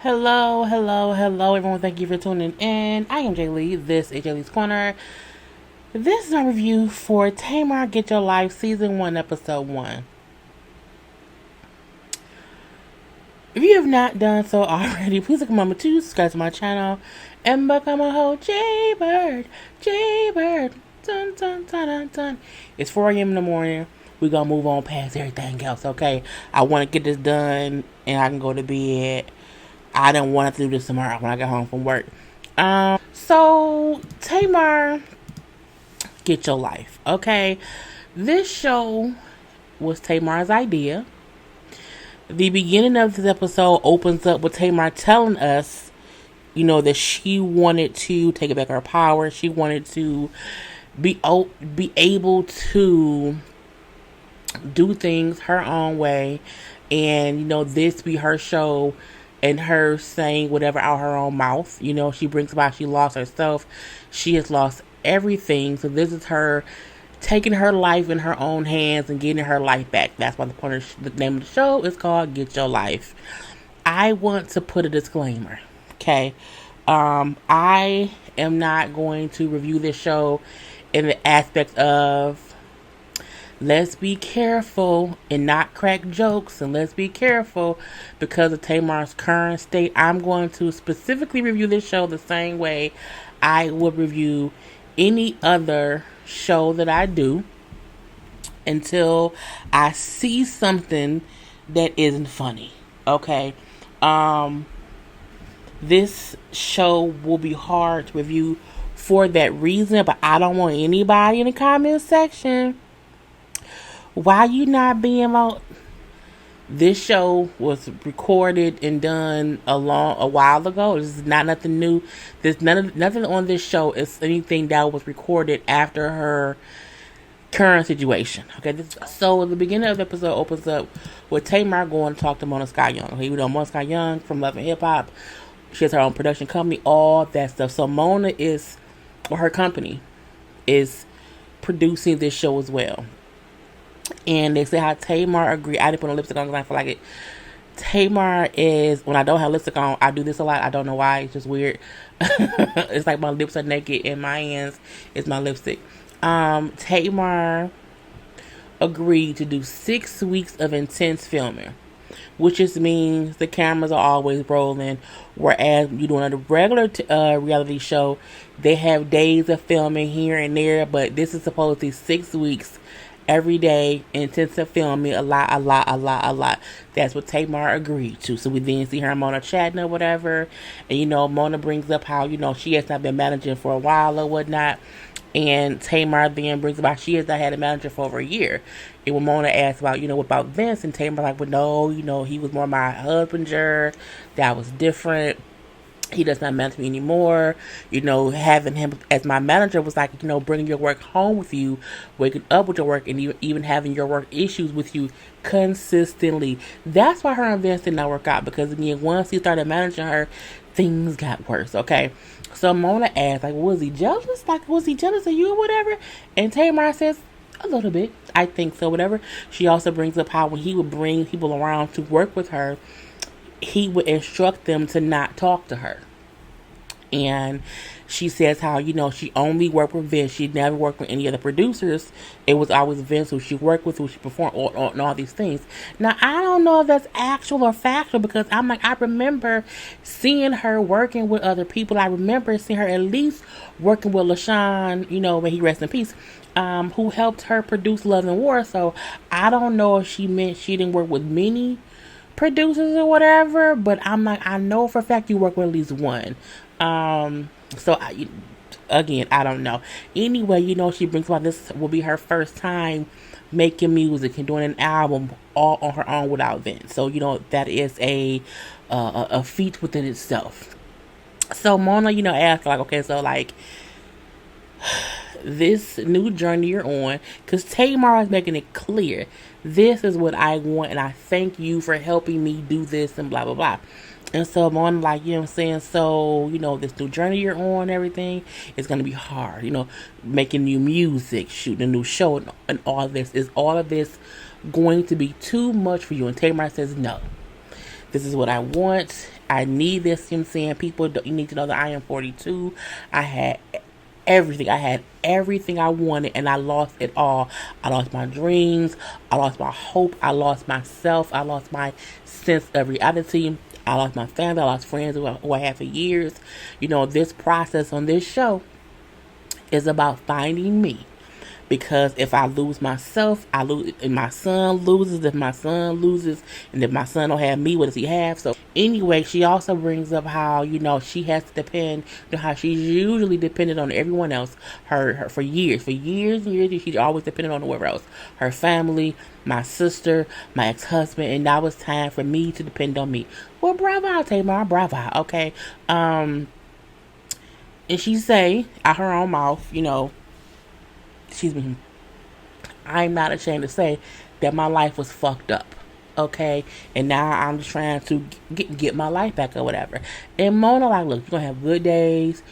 Hello, everyone. Thank you for tuning in. I am Lee. This is JLeesCorner. This is my review for Tamar Get Your Life Season 1, Episode 1. If you have not done so already, please take a moment to subscribe to my channel and become a whole JayBird. Dun, dun, dun, dun, dun. It's 4 a.m. in the morning. We're going to move on past everything else, okay? I want to get this done and I can go to bed. I didn't want to do this tomorrow when I got home from work. So Tamar, Get Your Life. Okay. This show was Tamar's idea. The beginning of this episode opens up with Tamar telling us, that she wanted to take back her power. She wanted to be able to do things her own way. And, this be her show and her saying whatever out her own mouth. She brings about she lost herself. She has lost everything. So this is her taking her life in her own hands and getting her life back. That's why the name of the show is called Get Your Life. I want to put a disclaimer. Okay. I am not going to review this show in the aspect of let's be careful and not crack jokes, and let's be careful because of Tamar's current state. I'm going to specifically review this show the same way I would review any other show that I do until I see something that isn't funny. Okay. This show will be hard to review for that reason, but I don't want anybody in the comment section, why you not being out? This show was recorded and done a while ago. This is not nothing new. There's nothing on this show is anything that was recorded after her current situation. Okay, so the beginning of the episode opens up with Tamar going to talk to Mona Scott Young. Mona Scott Young from Love and Hip Hop. She has her own production company, all that stuff. So Mona her company is producing this show as well. And they say how Tamar agreed. I didn't put a lipstick on because I feel like it. Tamar is, when I don't have lipstick on, I do this a lot. I don't know why. It's just weird. It's like my lips are naked and my hands is my lipstick. Tamar agreed to do 6 weeks of intense filming, which just means the cameras are always rolling. Whereas you doing a regular reality show, they have days of filming here and there, but this is supposed to be 6 weeks. Every day, intensive filming, a lot. That's what Tamar agreed to. So we then see her and Mona chatting or whatever. And, Mona brings up how, she has not been managing for a while or whatnot. And Tamar then brings about she has not had a manager for over a year. And when Mona asked about, what about Vince? And Tamar like, well, no, he was more my husbander. That was different. He does not manage me anymore. Having him as my manager was like, bringing your work home with you, waking up with your work, and even having your work issues with you consistently. That's why her and Vince did not work out, because again, once he started managing her, things got worse. Okay. So Mona asked, like, was he jealous? Like, was he jealous of you or whatever? And Tamar says, a little bit. I think so, whatever. She also brings up how when he would bring people around to work with her, he would instruct them to not talk to her. And she says how, she only worked with Vince. She never worked with any other producers. It was always Vince who she worked with, who she performed, and all these things. Now, I don't know if that's actual or factual, because I remember seeing her working with other people. I remember seeing her at least working with LaShawn, when he rests in peace, who helped her produce Love and War. So I don't know if she meant she didn't work with many producers or whatever, but I know for a fact you work with at least one. Again, I don't know. Anyway, she brings about this will be her first time making music and doing an album all on her own without Vince. So, that is a feat within itself. So Mona, asked like, okay, so like this new journey you're on, because Tamar is making it clear, this is what I want, and I thank you for helping me do this, and blah, blah, blah. And so I'm on, like, so, this new journey you're on, everything, is going to be hard, making new music, shooting a new show, and all this. Is all of this going to be too much for you? And Tamar says, no. This is what I want. I need this. You know what I'm saying? People, you need to know that I am 42. I had everything. I had everything I wanted, and I lost it all. I lost my dreams. I lost my hope. I lost myself. I lost my sense of reality. I lost my family. I lost friends who I had for years. You know, this process on this show is about finding me. Because if I lose myself, I lose, and my son loses. If my son loses, and if my son don't have me, what does he have? So anyway, she also brings up how, you know, she has to depend, you know, how she's usually dependent on everyone else, her for years and years. She's always dependent on whoever else, her family, my sister, my ex-husband, and now it's time for me to depend on me. Well, bravo, Tamar, bravo, okay. And she say out her own mouth, you know, excuse me, I'm not ashamed to say that my life was fucked up. Okay, and now I'm just trying to get my life back or whatever. And Mona like, look, you're gonna have good days,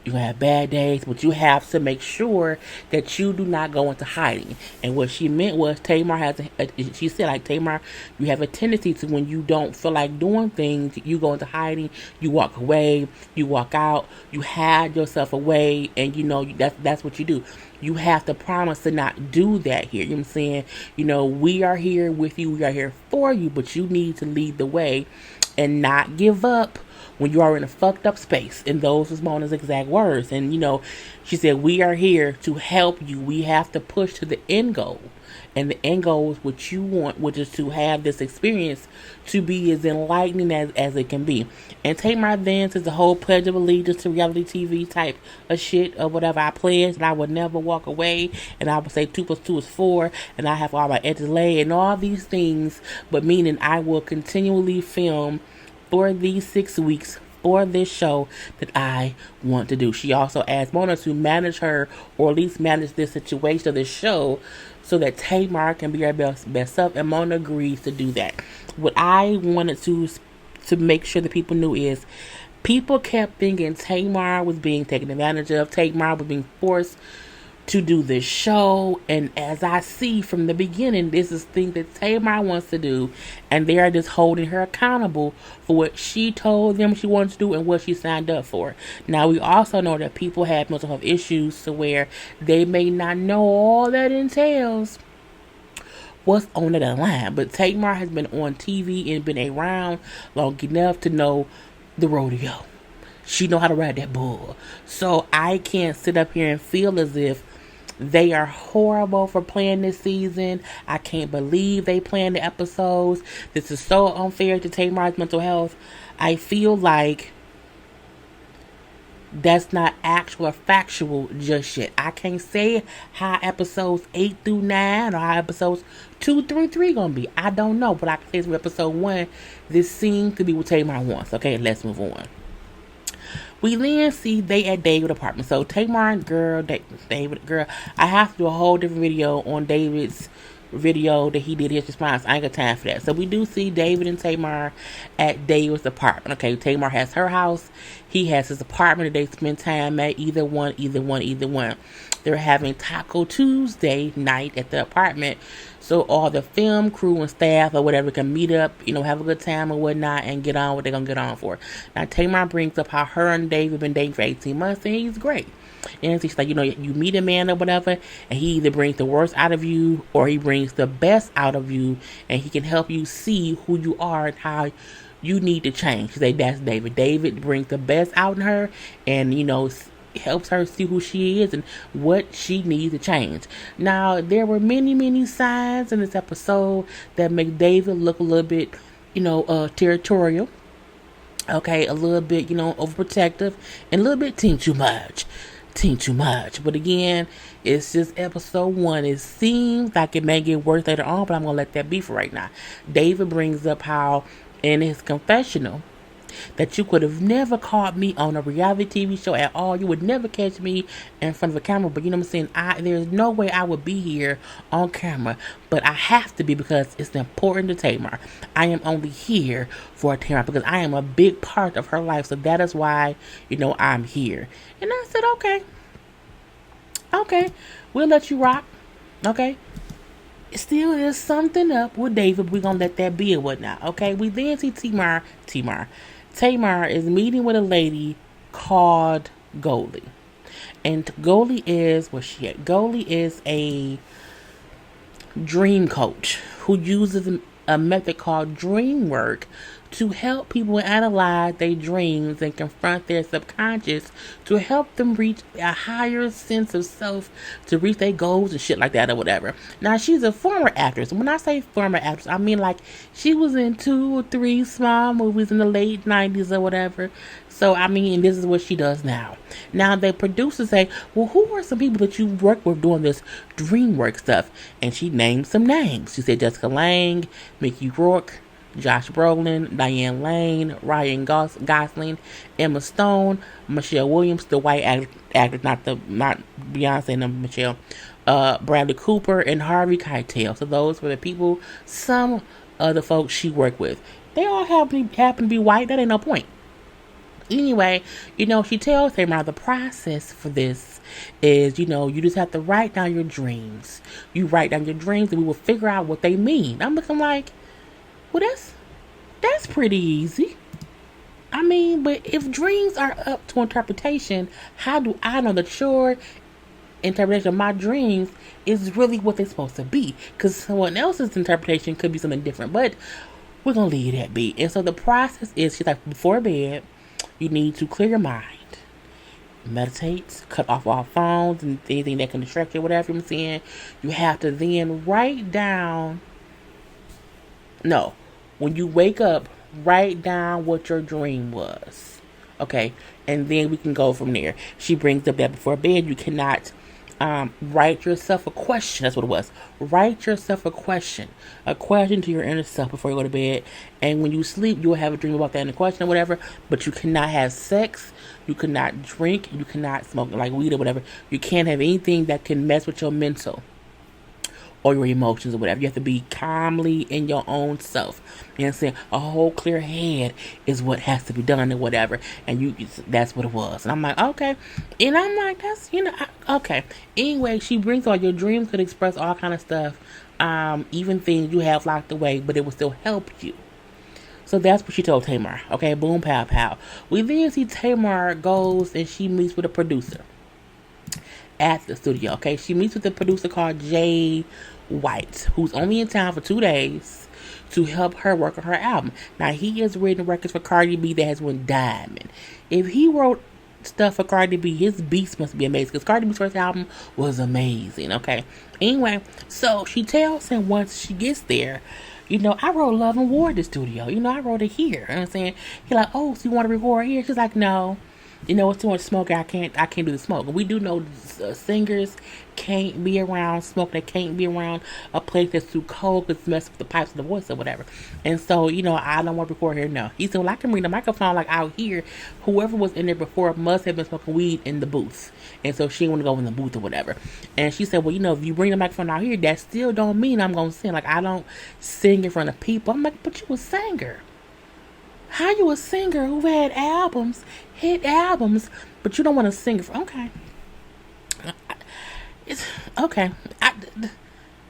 you're gonna have bad days, but you have to make sure that you do not go into hiding. And what she meant was Tamar has she said, like, Tamar, you have a tendency to, when you don't feel like doing things, you go into hiding, you walk away, you walk out, you hide yourself away, and you know that's what you do. You have to promise to not do that here. You know what I'm saying? You know, we are here with you. We are here for you. But you need to lead the way and not give up when you are in a fucked up space. And those was Mona's exact words. And, you know, she said, we are here to help you. We have to push to the end goal. And the end goal is what you want, which is to have this experience to be as enlightening as it can be. And Tamar then says the whole pledge of allegiance to reality TV type of shit or whatever. I pledged and I would never walk away, and I would say 2 + 2 is 4, and I have all my edges laid and all these things, but meaning I will continually film for these 6 weeks for this show that I want to do. She also asked Mona to manage her, or at least manage this situation of this show, so that Tamar can be her best self, and Mona agrees to do that. What I wanted to make sure that people knew is, people kept thinking Tamar was being taken advantage of, Tamar was being forced to do this show, and as I see from the beginning, this is thing that Tamar wants to do, and they are just holding her accountable for what she told them she wanted to do and what she signed up for. Now, we also know that people have mental health issues to where they may not know all that entails what's on that line, but Tamar has been on TV and been around long enough to know the rodeo. She know how to ride that bull. So I can't sit up here and feel as if they are horrible for playing this season. I can't believe they planned the episodes. This is so unfair to Tamar's mental health. I feel like that's not actual or factual just yet. I can't say how episodes 8 through 9 or how episodes 2 through 3 gonna be. I don't know, but I can say from episode 1, this seems to be what Tamar wants. Okay, let's move on. We then see they at David's apartment. So Tamar and David, I have to do a whole different video on David's video that he did his response. I ain't got time for that. So we do see David and Tamar at David's apartment. Okay, Tamar has her house. He has his apartment that they spend time at. Either one. They're having Taco Tuesday night at the apartment. So all the film crew and staff or whatever can meet up, you know, have a good time or whatnot, and get on what they're going to get on for. Now, Tamar brings up how her and David have been dating for 18 months, and he's great. And she's like, you know, you meet a man or whatever, and he either brings the worst out of you or he brings the best out of you, and he can help you see who you are and how you need to change. She said, that's David. David brings the best out in her, and, you know, helps her see who she is and what she needs to change. Now, there were many signs in this episode that make David look a little bit, you know, territorial. Okay, a little bit, you know, overprotective, and a little bit too much. But again, it's just episode 1. It seems like it may get worse later on, but I'm going to let that be for right now. David brings up how in his confessional that you could have never caught me on a reality TV show at all. You would never catch me in front of a camera. But you know what I'm saying? There's no way I would be here on camera. But I have to be because it's important to Tamar. I am only here for Tamar because I am a big part of her life. So that is why, you know, I'm here. And I said, okay, we'll let you rock. Okay. still is something up with David. We're gonna let that be or whatnot. Okay, we then see Tamar is meeting with a lady called Goldie. And Goldie is where she at? Goldie is a dream coach who uses a method called dream work to help people analyze their dreams and confront their subconscious to help them reach a higher sense of self to reach their goals and shit like that or whatever. Now, she's a former actress. When I say former actress, I mean like she was in 2 or 3 small movies in the late 90s or whatever. So, I mean, this is what she does now. Now, the producers say, well, who are some people that you work with doing this dream work stuff? And she named some names. She said Jessica Lange, Mickey Rourke, Josh Brolin, Diane Lane, Ryan Gosling, Emma Stone, Michelle Williams, the white actor, not Beyonce and Michelle, Bradley Cooper, and Harvey Keitel. So those were the people, some of the folks she worked with. They all happen to be white. That ain't no point. Anyway, she tells Tamar the process for this is, you just have to write down your dreams. You write down your dreams and we will figure out what they mean. I'm looking like, well, that's pretty easy. I mean, but if dreams are up to interpretation, how do I know that your interpretation of my dreams is really what they're supposed to be? Because someone else's interpretation could be something different. But we're going to leave that be. And so the process is, she's like, before bed, you need to clear your mind. Meditate, cut off all phones and anything that can distract you, whatever I'm saying. You have to then write down. No. When you wake up, write down what your dream was. Okay? And then we can go from there. She brings up that before bed, you cannot write yourself a question. That's what it was. Write yourself a question. A question to your inner self before you go to bed. And when you sleep, you will have a dream about that in the question or whatever. But you cannot have sex. You cannot drink. You cannot smoke like weed or whatever. You can't have anything that can mess with your mental or your emotions or whatever. You have to be calmly in your own self. You know what I'm saying? A whole clear head is what has to be done or whatever. And that's what it was. And I'm like, okay. And I'm like, that's, okay. Anyway, she brings all your dreams could express all kind of stuff. Even things you have locked away, but it will still help you. So that's what she told Tamar. Okay, boom, pow, pow. We then see Tamar goes and she meets with a producer at the studio. Okay, she meets with a producer called Jay White, who's only in town for 2 days to help her work on her album. Now, he has written records for Cardi B that has went diamond. If he wrote stuff for Cardi B, his beats must be amazing, because Cardi B's first album was amazing. Okay, anyway, so she tells him once she gets there, I wrote Love and War at the studio. I wrote it here. You know what I'm saying? He's like, oh, so you want to record here? She's like, no. It's too much smoke. I can't do the smoke. We do know singers can't be around smoke. They can't be around a place that's too cold because it's mess with the pipes of the voice or whatever. And so, I don't want to record here. No. He said, well, I can bring the microphone like out here. Whoever was in there before must have been smoking weed in the booth. And so she didn't want to go in the booth or whatever. And she said, well, if you bring the microphone out here, that still don't mean I'm going to sing. Like, I don't sing in front of people. I'm like, but you a singer. How you a singer who had hit albums, but you don't want to sing for? Okay. It's okay.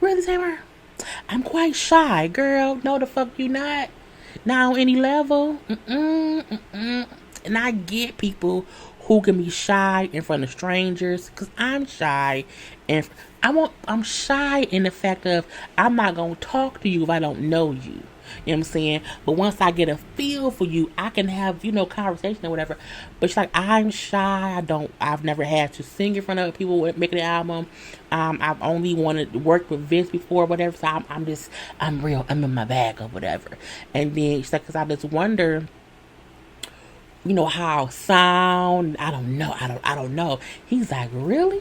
Really, Tamar? I'm quite shy, girl. No, the fuck you not. Not on any level. And I get people who can be shy in front of strangers, because I'm shy, and I'm shy in the fact of I'm not gonna talk to you if I don't know you. You know what I'm saying? But once I get a feel for you, I can have, conversation or whatever. But it's like, I'm shy. I've never had to sing in front of people making an album. I've only wanted to work with Vince before or whatever. So I'm real. I'm in my bag or whatever. And then she's like, because I just wonder, how sound. I don't know. He's like, really?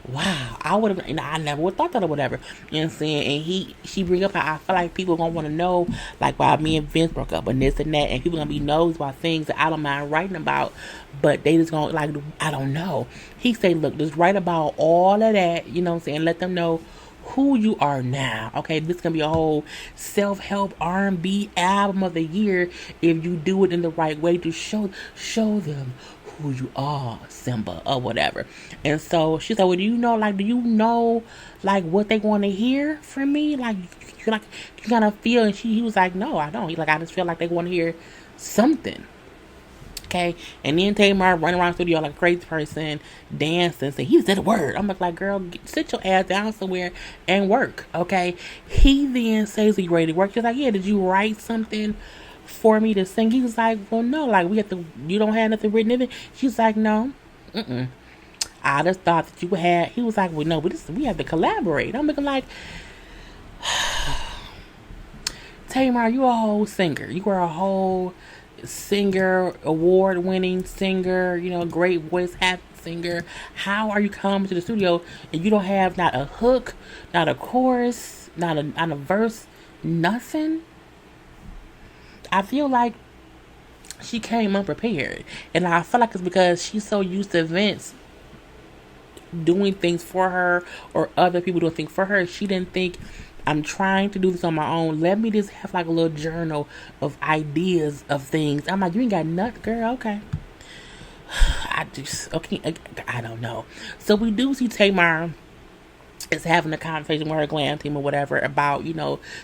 Wow, I would have, I never would have thought that or whatever. You know what I'm saying? And she bring up how I feel like people gonna want to know, like, why me and Vince broke up and this and that, and people gonna be nosed about things that I don't mind writing about, but they just gonna, like, I don't know. He say, look, just write about all of that, you know what I'm saying? Let them know who you are now. Okay, this is gonna be a whole self-help R&B album of the year if you do it in the right way to show them who you are, Simba, or whatever. And so she's like, well, do you know, like, what they want to hear from me? Like, you kind of feel, and he was like, no, I don't. He's like, I just feel like they want to hear something. Okay, and then Tamar running around the studio like a crazy person, dancing, saying he said a word. I'm like, girl, sit your ass down somewhere and work. Okay, he then says, "Are you ready to work?" She's like, "Yeah." Did you write something for me to sing? He was like, "Well, no. Like we have to. You don't have nothing written in it." She's like, "No. Mm-mm. I just thought that you had." He was like, "Well, no, but we have to collaborate." I'm looking like, Tamar, you a whole singer. You are a whole singer, award-winning singer, great voice having singer. How are you coming to the studio and you don't have not a hook, not a chorus, not a verse, nothing? I feel like she came unprepared, and I feel like it's because she's so used to Vince doing things for her or other people doing things for her. She didn't think, I'm trying to do this on my own. Let me just have like a little journal of ideas of things. I'm like, you ain't got nothing, girl. Okay. I don't know. So we do see Tamar is having a conversation with her glam team or whatever about,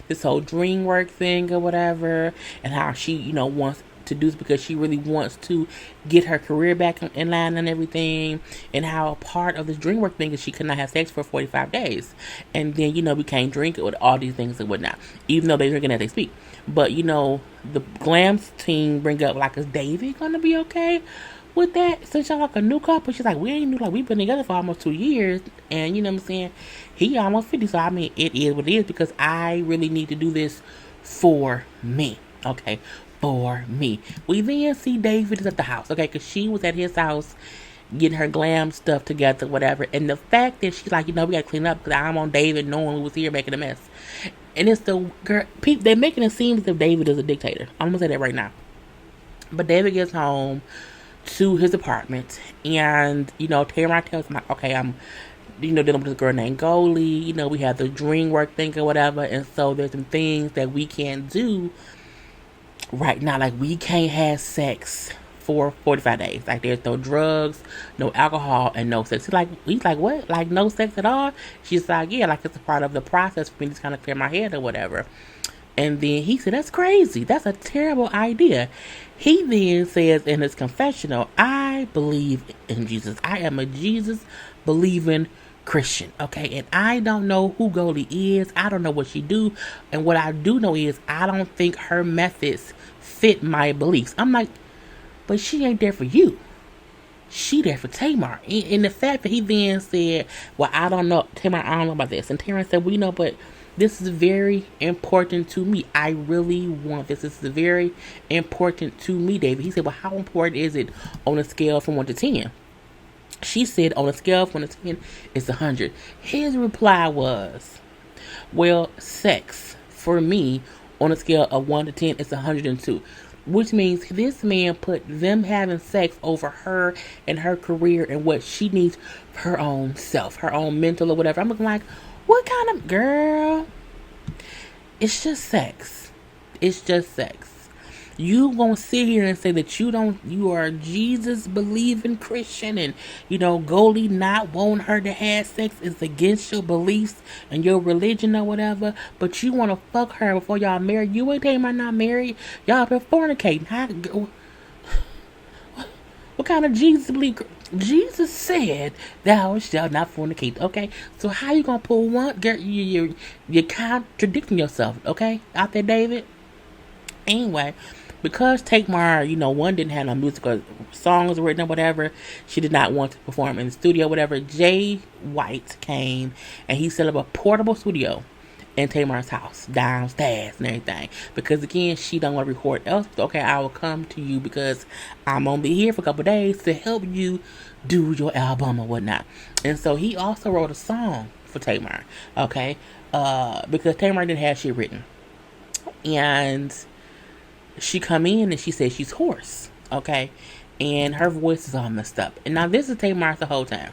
this whole dream work thing or whatever, and how she, wants to do this because she really wants to get her career back in line and everything, and how part of this dream work thing is she could not have sex for 45 days, and then we can't drink it with all these things and whatnot, even though they're drinking as they speak. But the glam team bring up, like, is David gonna be okay with that, since y'all like a new couple? She's like, we ain't new, like, we've been together for almost 2 years, and you know what I'm saying, he almost 50, so I mean, it is what it is, because I really need to do this for me. Okay, for me. We then see David is at the house, okay, because she was at his house getting her glam stuff together, whatever. And the fact that she's like, we gotta clean up because I'm on David knowing we was here making a mess. And it's the girl, they're making it seem as if David is a dictator. I'm gonna say that right now. But David gets home to his apartment, and Tamar tells him, like, okay, I'm dealing with this girl named Goldie. We have the dream work thing or whatever, and so there's some things that we can't do right now. Like, we can't have sex for 45 days. Like, there's no drugs, no alcohol, and no sex. He's like, what? Like, no sex at all? She's like, yeah, like, it's a part of the process for me to kind of clear my head or whatever. And then he said, that's crazy. That's a terrible idea. He then says in his confessional, I believe in Jesus. I am a Jesus believing Christian. Okay, and I don't know who Goldie is. I don't know what she do. And what I do know is I don't think her methods fit my beliefs. I'm like, but she ain't there for you. She there for Tamar. And the fact that he then said, well, I don't know, Tamar, I don't know about this. And Tamar said, well, but this is very important to me. I really want this. This is very important to me, David. He said, well, how important is it on a scale from 1 to 10? She said, on a scale from 1 to 10, it's 100. His reply was, well, sex for me on a scale of 1 to 10 is 102. Which means this man put them having sex over her and her career and what she needs for her own self, her own mental or whatever. I'm looking like, what kind of girl? It's just sex. It's just sex. You won't sit here and say that you are a Jesus believing Christian, and Goldie not wanting her to have sex is against your beliefs and your religion or whatever, but you want to fuck her before y'all married. You ain't Tamar not married. Y'all been fornicating. What kind of Jesus believe? Jesus said, thou shalt not fornicate. Okay, so how you gonna pull one? Girl, you're contradicting yourself. Okay, out there, David. Anyway, because Tamar, one didn't have no musical songs written or whatever, she did not want to perform in the studio, whatever. Jay White came and he set up a portable studio in Tamar's house downstairs and everything, because again, she don't want to record else. Okay, I will come to you because I'm gonna be here for a couple days to help you do your album or whatnot. And so he also wrote a song for Tamar, okay, because Tamar didn't have shit written, and she come in and she says she's hoarse, okay, and her voice is all messed up. And now this is Tamar the whole time.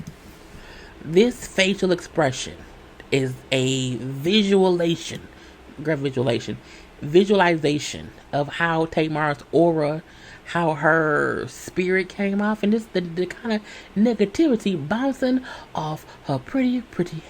This facial expression is a visualization of how Tamar's aura, how her spirit came off, and this the kind of negativity bouncing off her pretty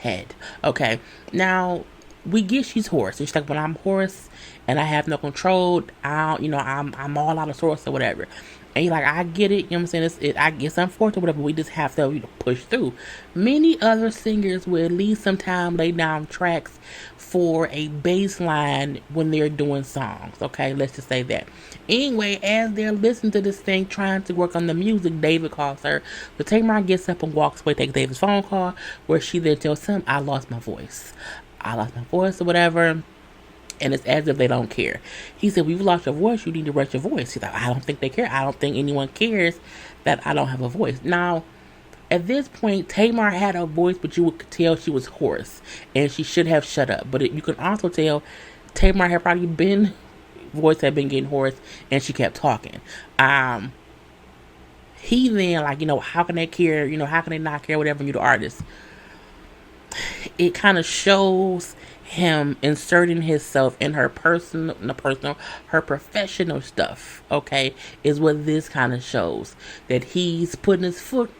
head. Okay, now we get she's hoarse, and she's like, when I'm hoarse and I have no control, I'm all out of sorts or whatever. And you're like, I get it, you know what I'm saying? I guess unfortunate, whatever. We just have to push through. Many other singers will at least sometime lay down tracks for a bass line when they're doing songs. Okay, let's just say that. Anyway, as they're listening to this thing, trying to work on the music, David calls her. So Tamar gets up and walks away, takes David's phone call, where she then tells him, I lost my voice. I lost my voice or whatever. And it's as if they don't care. He said, we've lost your voice. You need to rest your voice. He's like, I don't think they care. I don't think anyone cares that I don't have a voice. Now, at this point, Tamar had a voice, but you could tell she was hoarse. And she should have shut up. But you can also tell Tamar had probably voice had been getting hoarse. And she kept talking. He then, how can they care? How can they not care? Whatever, you're the artist. It kind of shows him inserting himself in her her professional stuff, okay, is what this kind of shows. That he's putting his foot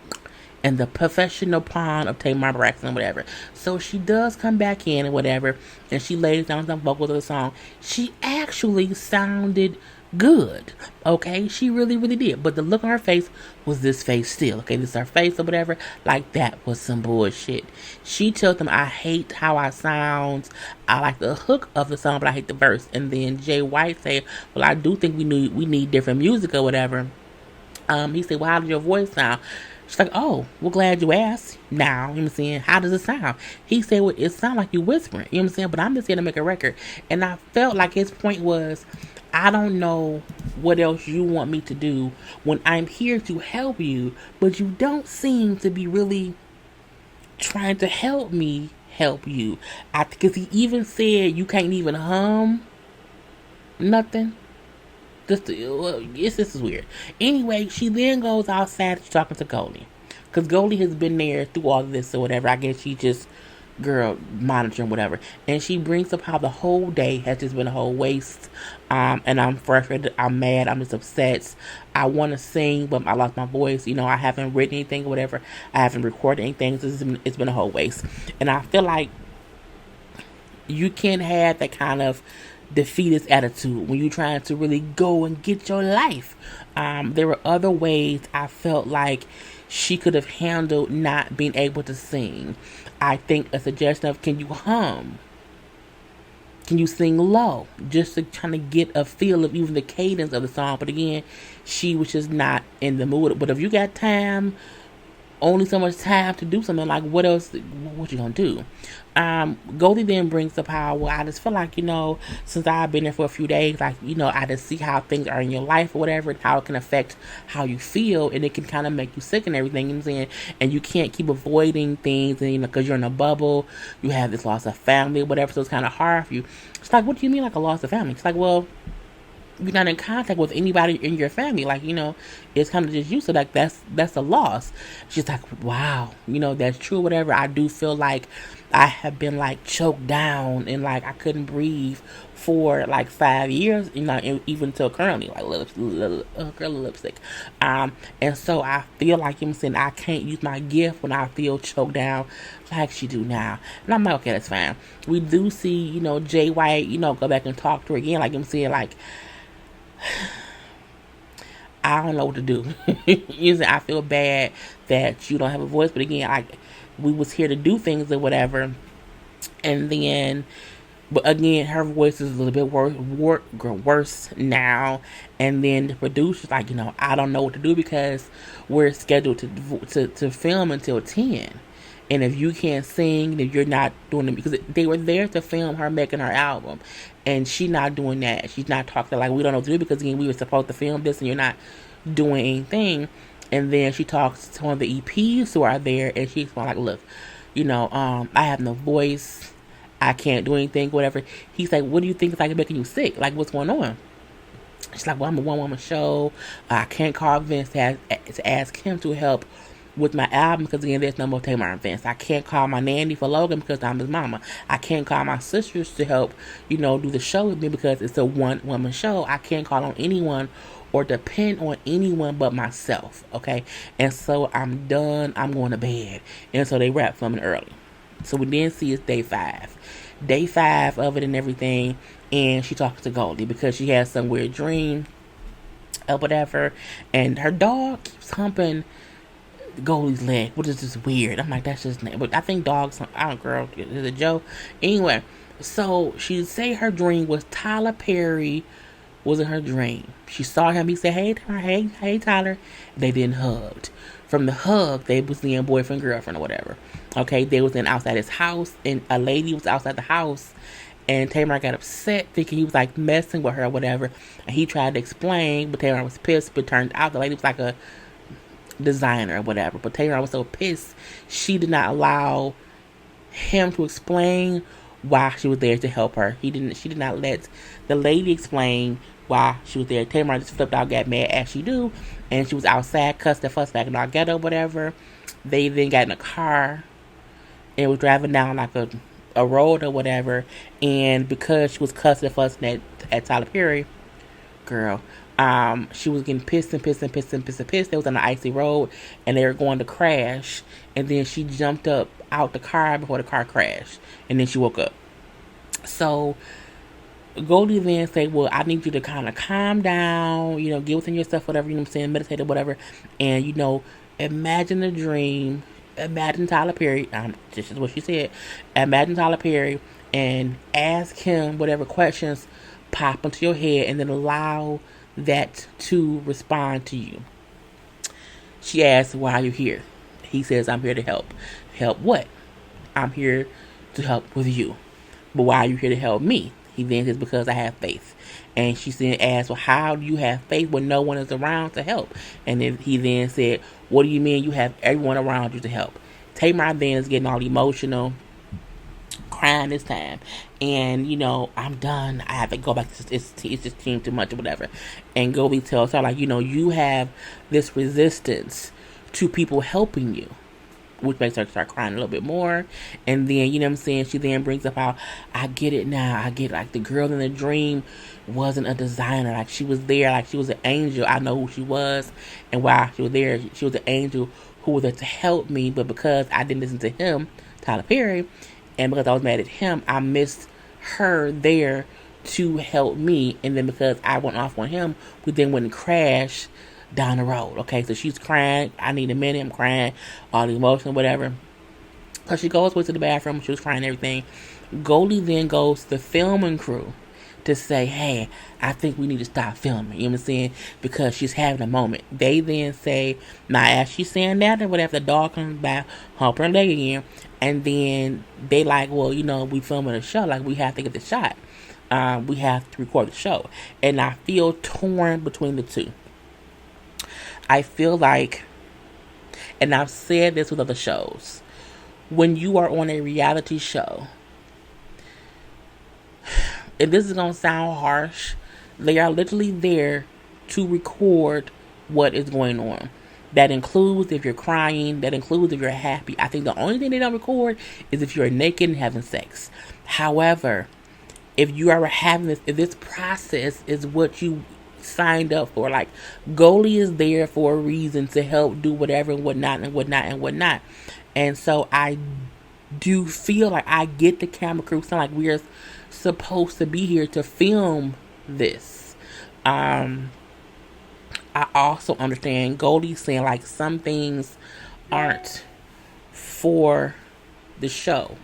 in the professional pond of Tamar Braxton, whatever. So she does come back in and whatever, and she lays down some vocals of the song. She actually sounded good, okay? She really did. But the look on her face was this face still, okay? This is her face or whatever. Like, that was some bullshit. She tells them, I hate how I sound. I like the hook of the song, but I hate the verse. And then Jay White said, well, I do think we need different music or whatever. He said, well, how does your voice sound? She's like, oh, well, glad you asked. Now, you know what I'm saying? How does it sound? He said, well, it sounds like you whispering. You know what I'm saying? But I'm just here to make a record. And I felt like his point was, I don't know what else you want me to do when I'm here to help you, but you don't seem to be really trying to help me help you. Because he even said you can't even hum nothing. This is weird. Anyway, she then goes outside to talking to Goldie. Because Goldie has been there through all of this or whatever. I guess she just monitoring whatever, and she brings up how the whole day has just been a whole waste, and I'm frustrated, I'm mad, I'm just upset. I want to sing, but I lost my voice. I haven't written anything or whatever. I haven't recorded anything. So it's been a whole waste, and I feel like you can't have that kind of defeatist attitude when you're trying to really go and get your life. There were other ways I felt like she could have handled not being able to sing. I think a suggestion of, can you hum? Can you sing low? Just to kind of get a feel of even the cadence of the song. But again, she was just not in the mood. But if you got time, only so much time to do something, like what else, what you gonna do? Goldie then brings up how, well, I just feel like, since I've been there for a few days, like, I just see how things are in your life or whatever, and how it can affect how you feel, and it can kind of make you sick and everything, you know what I'm saying? And you can't keep avoiding things, and, because you're in a bubble, you have this loss of family or whatever, so it's kind of hard for you. It's like, what do you mean, like a loss of family? It's like, well, you're not in contact with anybody in your family, like, it's kind of just you, so like that's a loss. She's like, wow, that's true, whatever. I do feel like I have been like choked down and like I couldn't breathe for like 5 years, even till currently, like lipstick. And so I feel like, I can't use my gift when I feel choked down like she do now. And I'm like, okay, that's fine. We do see, Jay White, go back and talk to her again, like I'm saying, like, I don't know what to do. I feel bad that you don't have a voice, but again, we was here to do things or whatever, and then, but again, her voice is a little bit worse now, and then the producer's like, I don't know what to do because we're scheduled to film until 10. And if you can't sing, if you're not doing it, because they were there to film her making her album, and she's not doing that. She's not talking like, we don't know what to do because again, we were supposed to film this and you're not doing anything. And then she talks to one of the EPs who are there, and she's like, look, I have no voice, I can't do anything, whatever. He's like, what do you think is like making you sick? Like, what's going on? She's like, well, I'm a one-woman show. I can't call Vince to ask him to help with my album because again, there's no more Tamar and Vince. I can't call my nanny for Logan because I'm his mama. I can't call my sisters to help, do the show with me because it's a one-woman show. I can't call on anyone or depend on anyone but myself. Okay, and so I'm done. I'm going to bed, and so they wrap filming early. So we then see it's day 5 of it and everything, and she talks to Goldie because she has some weird dream or whatever, and her dog keeps humping Goldie's leg, which is just weird. I'm like, that's just, but I think dogs, I don't, girl, is a joke. Anyway, so she say her dream was Tyler Perry was in her dream. She saw him. He said, "Hey, Tyler, hey, Tyler." They then hugged. From the hug, they was seeing boyfriend, girlfriend, or whatever. Okay, they was in outside his house, and a lady was outside the house, and Tamar got upset, thinking he was like messing with her or whatever. And he tried to explain, but Tamar was pissed. But turned out the lady was like a designer or whatever. But Tamar was so pissed, she did not allow him to explain why she was there to help her. She did not let the lady explain why she was there. Tamar just flipped out, got mad as she do, and she was outside, cussed and fussed back in our ghetto, whatever. They then got in a car and was driving down like a road or whatever. And because she was cussing and fussing at Tyler Perry, girl, she was getting pissed. They was on an icy road and they were going to crash. And then she jumped up out the car before the car crashed. And then she woke up. So Goldie then said, "Well, I need you to kind of calm down, get within yourself, whatever, you know what I'm saying, meditate or whatever. And, imagine a dream. Imagine Tyler Perry." This is what she said. "Imagine Tyler Perry and ask him whatever questions pop into your head and then allow that to respond to you." She asked, "Why are you here?" He says, "I'm here to help." "Help what?" "I'm here to help with you." "But why are you here to help me?" He then says, "Because I have faith." And she then asked, "Well, how do you have faith when no one is around to help?" And then he then said, "What do you mean you have everyone around you to help?" Tamar then is getting all emotional, crying this time. And, "I'm done. I have to go back. It's just team too much or whatever." And Goldie tells her, like, "You have this resistance to people helping you," which makes her start crying a little bit more. And then, you know what I'm saying, she then brings up how, "I get it now. I get it. Like, the girl in the dream wasn't a designer. Like, she was there. Like, she was an angel. I know who she was. And while she was there, she was an angel who was there to help me. But because I didn't listen to him, Tyler Perry, and because I was mad at him, I missed her there to help me. And then because I went off on him, we then went and crashed down the road." Okay, so she's crying. "I need a minute. I'm crying." All the emotion, whatever. So she goes to the bathroom. She was crying and everything. Goldie then goes to the filming crew to say, "Hey, I think we need to stop filming." You know what I'm saying? Because she's having a moment. They then say, now as she's saying that or whatever, the dog comes back, hump her leg again. And then they like, "Well, we filming a show. Like, we have to get the shot. We have to record the show." And I feel torn between the two. I feel like, and I've said this with other shows, when you are on a reality show, and this is going to sound harsh, they are literally there to record what is going on. That includes if you're crying, that includes if you're happy. I think the only thing they don't record is if you're naked and having sex. However, if you are having this, if this process is what you signed up for, like, Goldie is there for a reason to help do whatever and whatnot and whatnot and whatnot. And so I do feel like I get the camera crew sound like we're supposed to be here to film this. I also understand Goldie saying like some things aren't for the show.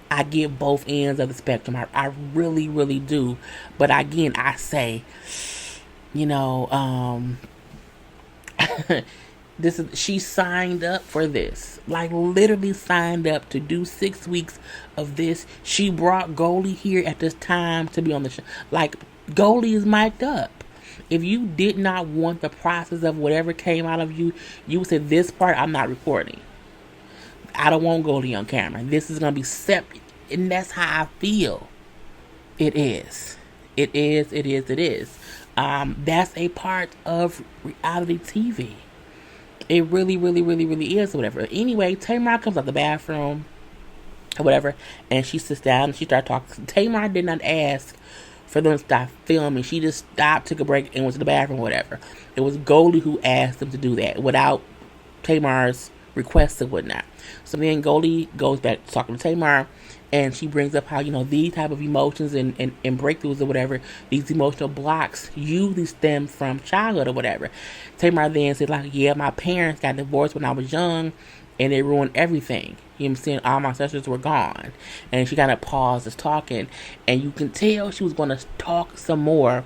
I get both ends of the spectrum. I really, really do. But again, I say, she signed up for this. Like, literally signed up to do 6 weeks of this. She brought Goldie here at this time to be on the show. Like, Goldie is mic'd up. If you did not want the process of whatever came out of you, you would say, "This part I'm not recording. I don't want Goldie on camera. This is going to be separate." And that's how I feel. It is. That's a part of reality TV. It really, really, really, really is, or whatever. Anyway, Tamar comes out the bathroom, or whatever, and she sits down and she starts talking. Tamar did not ask for them to stop filming. She just stopped, took a break, and went to the bathroom or whatever. It was Goldie who asked them to do that without Tamar's request or whatnot. So then Goldie goes back to talking to Tamar, and she brings up how, these type of emotions and breakthroughs or whatever, these emotional blocks usually stem from childhood or whatever. Tamar then said, like, yeah, my parents got divorced when I was young, and it ruined everything. You know what I'm saying? All my sisters were gone. And she kind of pauses talking, and you can tell she was going to talk some more.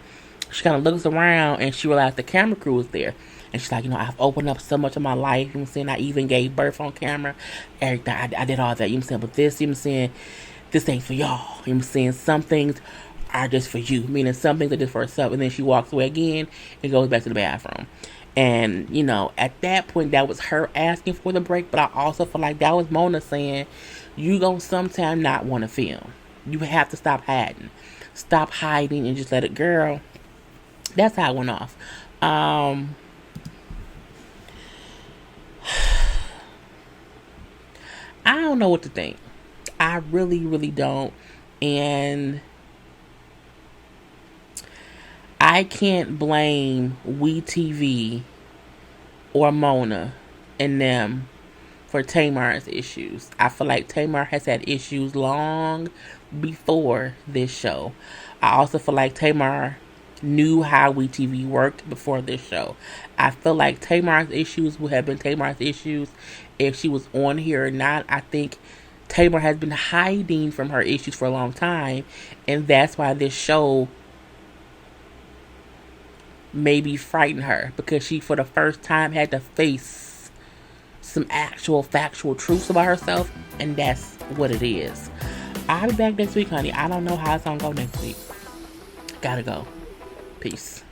She kind of looks around, and she realized the camera crew was there. And she's like, I've opened up so much of my life. You know what I'm saying? I even gave birth on camera. Everything. I did all that. You know what I'm saying? But this, you know what I'm saying? This ain't for y'all. You know what I'm saying? Some things are just for you. Meaning some things are just for herself. And then she walks away again and goes back to the bathroom. And, at that point, that was her asking for the break. But I also feel like that was Mona saying, you gonna sometime not want to film. You have to stop hiding. Stop hiding and just let it, girl. That's how it went off. I don't know what to think. I really, really don't. And I can't blame WeTV or Mona and them for Tamar's issues. I feel like Tamar has had issues long before this show. I also feel like Tamar knew how WeTV worked before this show. I feel like Tamar's issues would have been Tamar's issues if she was on here or not. I think Tamar has been hiding from her issues for a long time, and that's why this show maybe frightened her, because she for the first time had to face some actual factual truths about herself, and that's what it is. I'll be back next week, honey. I don't know how it's gonna go next week. Gotta go. Peace.